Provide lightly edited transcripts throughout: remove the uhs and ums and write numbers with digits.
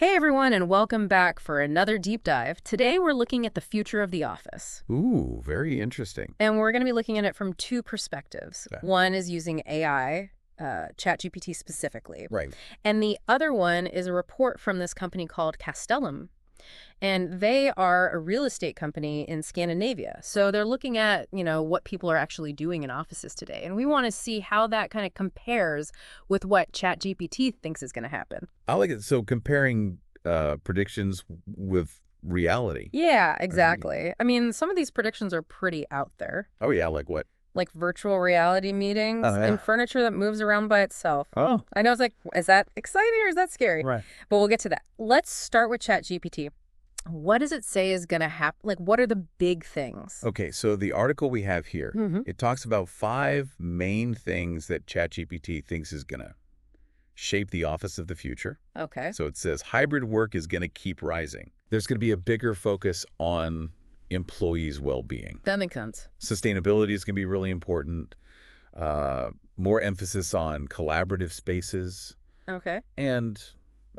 Hey everyone, and welcome back for another deep dive. Today we're looking at the future of the office. Ooh, very interesting. And we're going to be looking at it from two perspectives. Okay. One is using AI, ChatGPT specifically. Right. And the other one is a report from this company called Castellum. And they are a real estate company in Scandinavia. So they're looking at, what people are actually doing in offices today. And we want to see how that kind of compares with what ChatGPT thinks is going to happen. I like it. So comparing predictions with reality. Yeah, Right. exactly. I mean, some of these predictions are pretty out there, Oh, yeah. Like what? like virtual reality meetings Oh, yeah. and furniture that moves around by itself. Oh, I know it's like, is that exciting or is that scary? right. But we'll get to that. Let's start with ChatGPT. What does it say is going to happen? Like, what are the big things? Okay. So the article we have here, Mhm. it talks about 5 main things that ChatGPT thinks is going to shape the office of the future. Okay. So it says hybrid work is going to keep rising. There's going to be a bigger focus on employees' well-being. That makes sense. Sustainability is going to be really important. More emphasis on collaborative spaces. Okay. And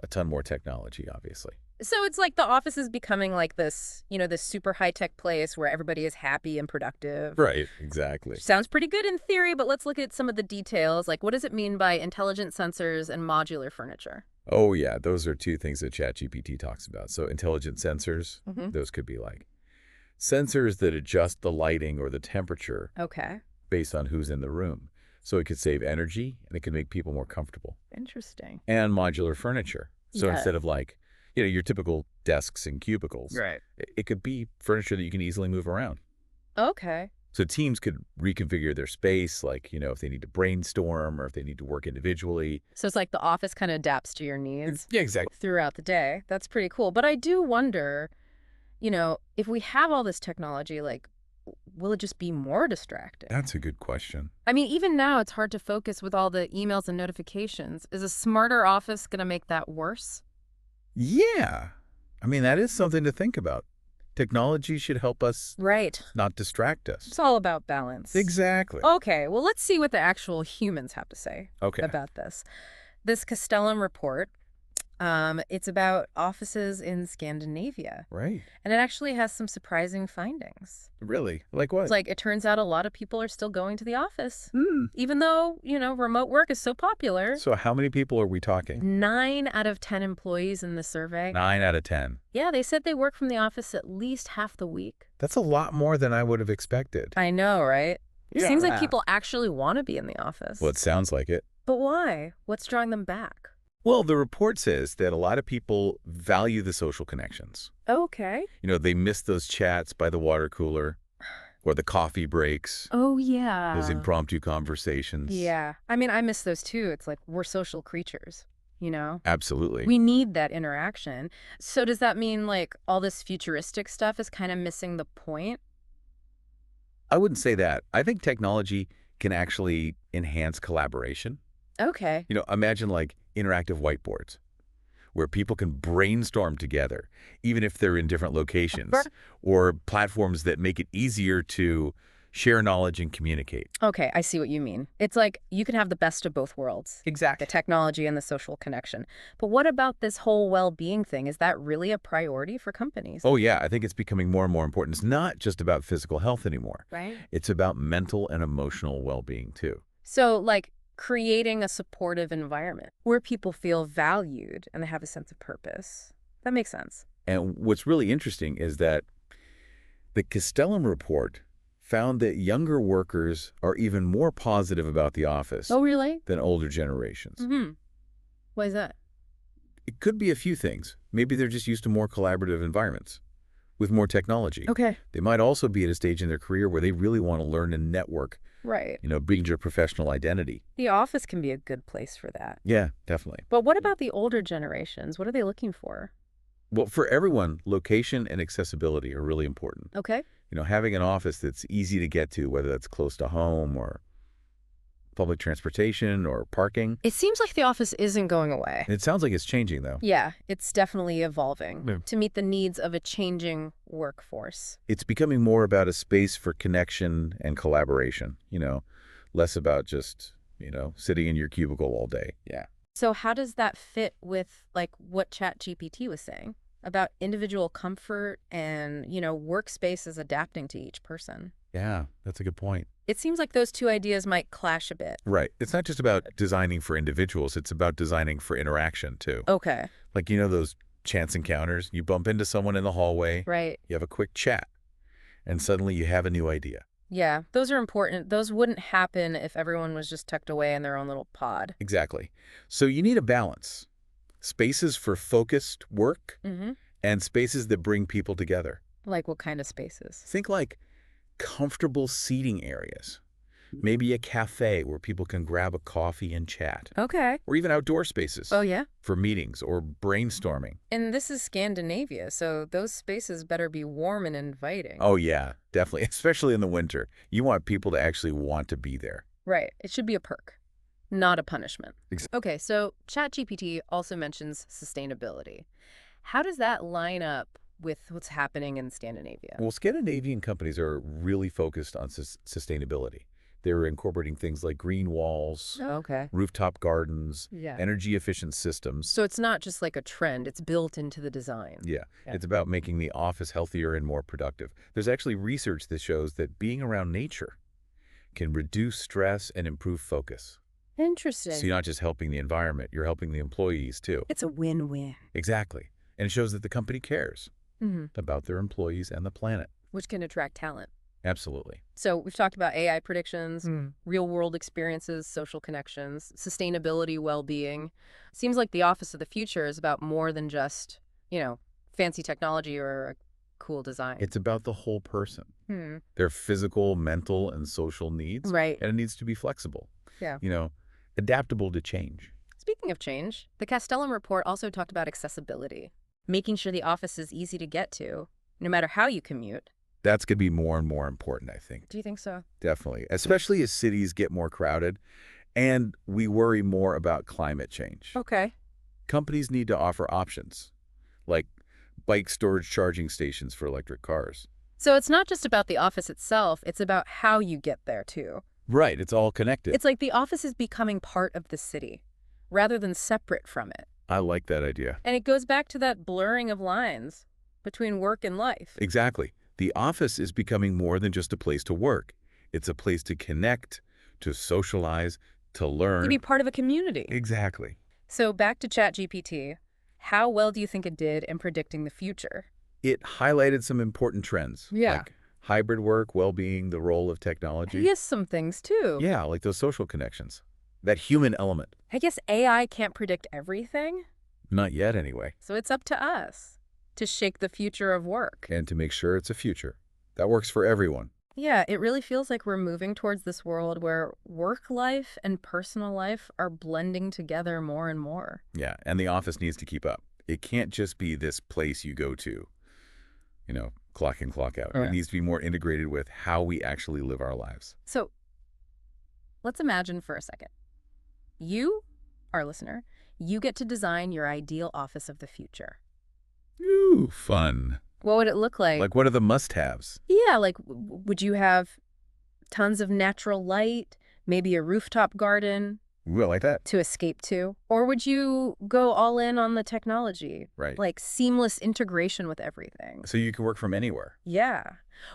a ton more technology, obviously. So it's like the office is becoming like this, this super high-tech place where everybody is happy and productive. Right, exactly. Sounds pretty good in theory, but let's look at some of the details. Like, what does it mean by intelligent sensors and modular furniture? Oh, yeah, those are 2 things that ChatGPT talks about. So intelligent sensors, Mhm. those could be like sensors that adjust the lighting or the temperature Okay. based on who's in the room. So it could save energy and it could make people more comfortable. Interesting. And modular furniture. So Yeah. instead of like, your typical desks and cubicles, Right. it could be furniture that you can easily move around. Okay. So teams could reconfigure their space, like, if they need to brainstorm or if they need to work individually. So it's like the office kind of adapts to your needs Yeah, exactly. throughout the day. That's pretty cool. But I do wonder, if we have all this technology, like, will it just be more distracting? That's a good question. I mean, even now it's hard to focus with all the emails and notifications. Is a smarter office going to make that worse? Yeah. I mean, that is something to think about. Technology should help us Right. not distract us. It's all about balance. Exactly. Okay, well, let's see what the actual humans have to say Okay. about this. This Castellum report, it's about offices in Scandinavia, Right. and it actually has some surprising findings. Really? Like what? It's like it turns out a lot of people are still going to the office, Hmm. even though, remote work is so popular. So how many people are we talking? 9 out of 10 employees in the survey. 9 out of 10. Yeah, they said they work from the office at least half the week. That's a lot more than I would have expected. I know, right? Yeah. Seems like people actually want to be in the office. Well, it sounds like it. But why? What's drawing them back? Well, the report says that a lot of people value the social connections. Okay. They miss those chats by the water cooler or the coffee breaks, Oh, yeah. those impromptu conversations. Yeah. I mean, I miss those too. It's like we're social creatures, Absolutely. We need that interaction. So does that mean like all this futuristic stuff is kind of missing the point? I wouldn't say that. I think technology can actually enhance collaboration. Okay. Imagine like interactive whiteboards where people can brainstorm together, even if they're in different locations, or platforms that make it easier to share knowledge and communicate. Okay, I see what you mean. It's like you can have the best of both worlds. Exactly. The technology and the social connection. But what about this whole well-being thing? Is that really a priority for companies? Oh, yeah. I think it's becoming more and more important. It's not just about physical health anymore. Right. It's about mental and emotional well-being, too. So, like, creating a supportive environment where people feel valued and they have a sense of purpose. That makes sense. And what's really interesting is that the Castellum report found that younger workers are even more positive about the office Oh, really? than older generations. Mm-hmm. Why is that? It could be a few things. Maybe they're just used to more collaborative environments with more technology. Okay. They might also be at a stage in their career where they really want to learn and network, Right. build your professional identity. The office can be a good place for that. Yeah, definitely. But what about the older generations? What are they looking for? Well, for everyone, location and accessibility are really important. Okay. Having an office that's easy to get to, whether that's close to home or public transportation or parking. It seems like the office isn't going away. And it sounds like it's changing, though. Yeah, it's definitely evolving Yeah. to meet the needs of a changing workforce. It's becoming more about a space for connection and collaboration, less about just, sitting in your cubicle all day. Yeah. So how does that fit with like what ChatGPT was saying about individual comfort and, workspaces adapting to each person? Yeah, that's a good point. It seems like those two ideas might clash a bit. Right. It's not just about designing for individuals. It's about designing for interaction, too. Okay. Like, those chance encounters? You bump into someone in the hallway, Right. you have a quick chat, and suddenly you have a new idea. Yeah, those are important. Those wouldn't happen if everyone was just tucked away in their own little pod. Exactly. So you need a balance. Spaces for focused work Mm-hmm. and spaces that bring people together. Like what kind of spaces? Think like comfortable seating areas. Maybe a cafe where people can grab a coffee and chat. Okay. Or even outdoor spaces Oh, yeah? for meetings or brainstorming. And this is Scandinavia, so those spaces better be warm and inviting. Oh, yeah, definitely. Especially in the winter. You want people to actually want to be there. Right. It should be a perk, not a punishment. Ex- Okay, so ChatGPT also mentions sustainability. How does that line up with what's happening in Scandinavia? Well, Scandinavian companies are really focused on sustainability. They're incorporating things like green walls, Oh, okay. rooftop gardens, Yeah. energy-efficient systems. So it's not just like a trend, it's built into the design. Yeah, Yeah. it's about making the office healthier and more productive. There's actually research that shows that being around nature can reduce stress and improve focus. Interesting. So you're not just helping the environment, you're helping the employees too. It's a win-win. Exactly. And it shows that the company cares Mm-hmm. about their employees and the planet. Which can attract talent. Absolutely. So we've talked about AI predictions, real-world experiences, social connections, sustainability, well-being. Seems like the office of the future is about more than just, fancy technology or a cool design. It's about the whole person, Hmm. their physical, mental, and social needs. Right. And it needs to be flexible. Yeah. Adaptable to change. Speaking of change, the Castellum report also talked about accessibility, making sure the office is easy to get to, no matter how you commute. That's going to be more and more important, I think. Do you think so? Definitely. Especially as cities get more crowded and we worry more about climate change. Okay. Companies need to offer options, like bike storage charging stations for electric cars. So it's not just about the office itself, it's about how you get there, too. Right. It's all connected. It's like the office is becoming part of the city, rather than separate from it. I like that idea. And it goes back to that blurring of lines between work and life. Exactly. The office is becoming more than just a place to work. It's a place to connect, to socialize, to learn. To be part of a community. Exactly. So back to ChatGPT. How well do you think it did in predicting the future? It highlighted some important trends. Yeah. Like hybrid work, well-being, the role of technology. Yes, some things too. Yeah, like those social connections. That human element. I guess AI can't predict everything, Not yet, anyway. so it's up to us to shape the future of work. And to make sure it's a future that works for everyone. Yeah, it really feels like we're moving towards this world where work life and personal life are blending together more and more. Yeah, and the office needs to keep up. It can't just be this place you go to, clock in, clock out. Right. It needs to be more integrated with how we actually live our lives. So let's imagine for a second. You, our listener, you get to design your ideal office of the future. Ooh, fun. What would it look like? Like, what are the must-haves? Yeah, like would you have tons of natural light, maybe a rooftop garden Ooh, I like that. to escape to? Or would you go all in on the technology, Right. like seamless integration with everything? So you can work from anywhere. Yeah.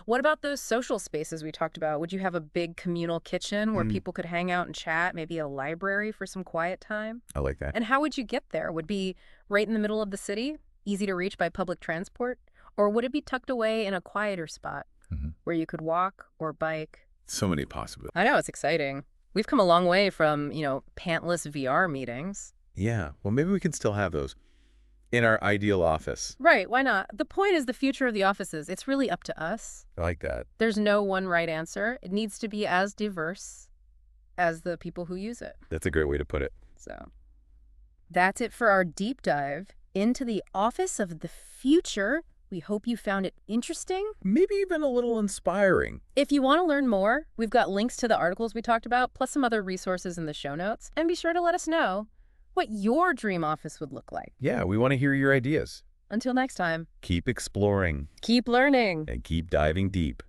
What about those social spaces we talked about? Would you have a big communal kitchen where people could hang out and chat, maybe a library for some quiet time? I like that. And how would you get there? Would it be right in the middle of the city, easy to reach by public transport? Or would it be tucked away in a quieter spot where you could walk or bike? So many possibilities. I know, it's exciting. We've come a long way from, pantless VR meetings. Yeah, well, maybe we can still have those in our ideal office. Right, why not? The point is the future of the offices. It's really up to us. I like that. There's no one right answer. It needs to be as diverse as the people who use it. That's a great way to put it. So that's it for our deep dive into the office of the future. We hope you found it interesting. Maybe even a little inspiring. If you want to learn more, we've got links to the articles we talked about, plus some other resources in the show notes. And be sure to let us know what your dream office would look like. Yeah, we want to hear your ideas. Until next time, Keep exploring keep learning. and keep diving deep.